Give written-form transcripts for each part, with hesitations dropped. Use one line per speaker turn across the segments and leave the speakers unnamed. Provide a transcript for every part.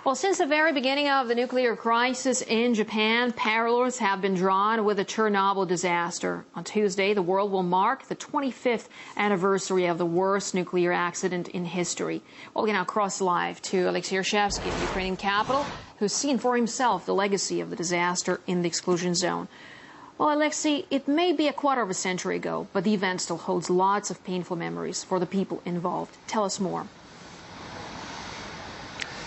Well, since the very beginning of the nuclear crisis in Japan, parallels have been drawn with the Chernobyl disaster. On Tuesday, the world will mark the 25th anniversary of the worst nuclear accident in history. Well, we now cross live to Alexei Yershevsky, the Ukrainian capital, who's seen for himself the legacy of the disaster in the exclusion zone. Well, Alexei, it may be a quarter of a century ago, but the event still holds lots of painful memories for the people involved. Tell us more.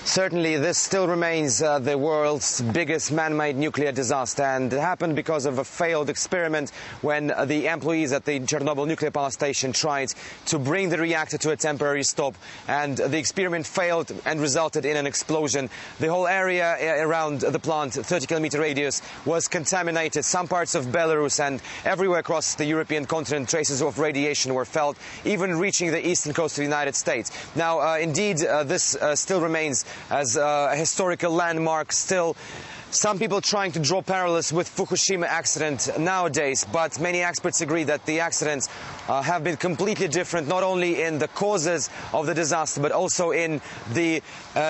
Certainly, this still remains the world's biggest man-made nuclear disaster, and it happened because of a failed experiment when the employees at the Chernobyl nuclear power station tried to bring the reactor to a temporary stop, and the experiment failed and resulted in an explosion. The whole area around the plant, 30-kilometer radius, was contaminated. Some parts of Belarus and everywhere across the European continent, traces of radiation were felt, even reaching the eastern coast of the United States. Now, indeed, this still remains as a historical landmark. Still, some people trying to draw parallels with Fukushima accident nowadays, but many experts agree that the accidents have been completely different, not only in the causes of the disaster, but also in the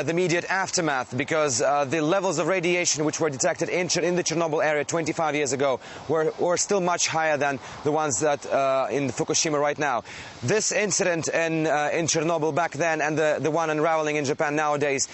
immediate aftermath, because the levels of radiation which were detected in the Chernobyl area 25 years ago were still much higher than the ones that in Fukushima right now. This incident in Chernobyl back then and the one unraveling in Japan nowadays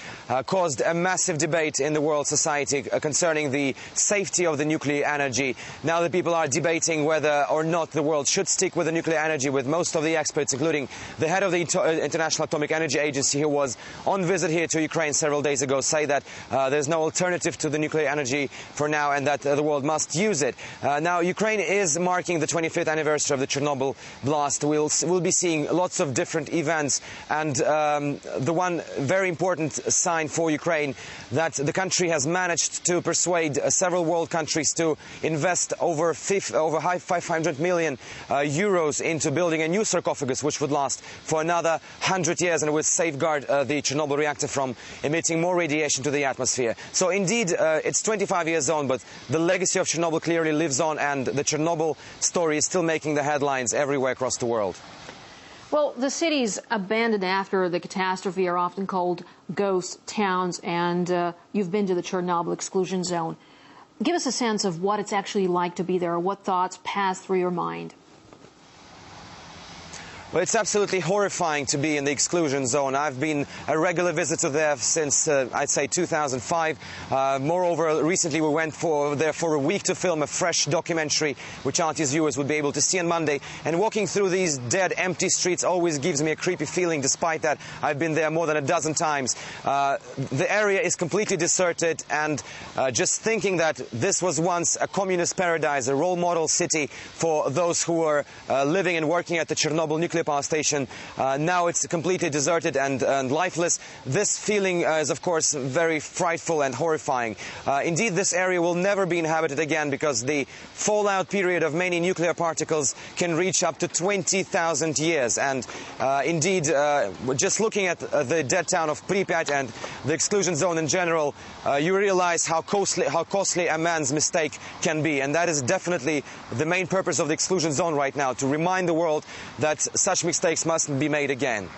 caused a massive debate in the world society concerning the safety of the nuclear energy. Now the people are debating whether or not the world should stick with the nuclear energy, with most of the experts, including the head of the International Atomic Energy Agency, who was on visit here to Ukraine several days ago, say that there's no alternative to the nuclear energy for now and that the world must use it. Now, Ukraine is marking the 25th anniversary of the Chernobyl blast. We'll be seeing lots of different events, and the one very important sign for Ukraine that the country has managed to persuade several world countries to invest over 500 million euros into building a new sarcophagus which would last for another 100 years and would safeguard the Chernobyl reactor from emitting more radiation to the atmosphere. So indeed, it's 25 years on, but the legacy of Chernobyl clearly lives on, and the Chernobyl story is still making the headlines everywhere across the world.
Well, the cities abandoned after the catastrophe are often called ghost towns, and you've been to the Chernobyl exclusion zone. Give us a sense of what it's actually like to be there, or what thoughts pass through your mind.
Well, it's absolutely horrifying to be in the exclusion zone. I've been a regular visitor there since, I'd say, 2005. Moreover, recently we went there for a week to film a fresh documentary, which Artie's viewers would be able to see on Monday. And walking through these dead, empty streets always gives me a creepy feeling, despite that I've been there more than a dozen times. The area is completely deserted, and just thinking that this was once a communist paradise, a role model city for those who were living and working at the Chernobyl nuclear power station, now it's completely deserted and lifeless. This feeling is, of course, very frightful and horrifying. Indeed, this area will never be inhabited again, because the fallout period of many nuclear particles can reach up to 20,000 years. And indeed, just looking at the dead town of Pripyat and the exclusion zone in general, you realize how costly a man's mistake can be. And that is definitely the main purpose of the exclusion zone right now, to remind the world that such mistakes mustn't be made again.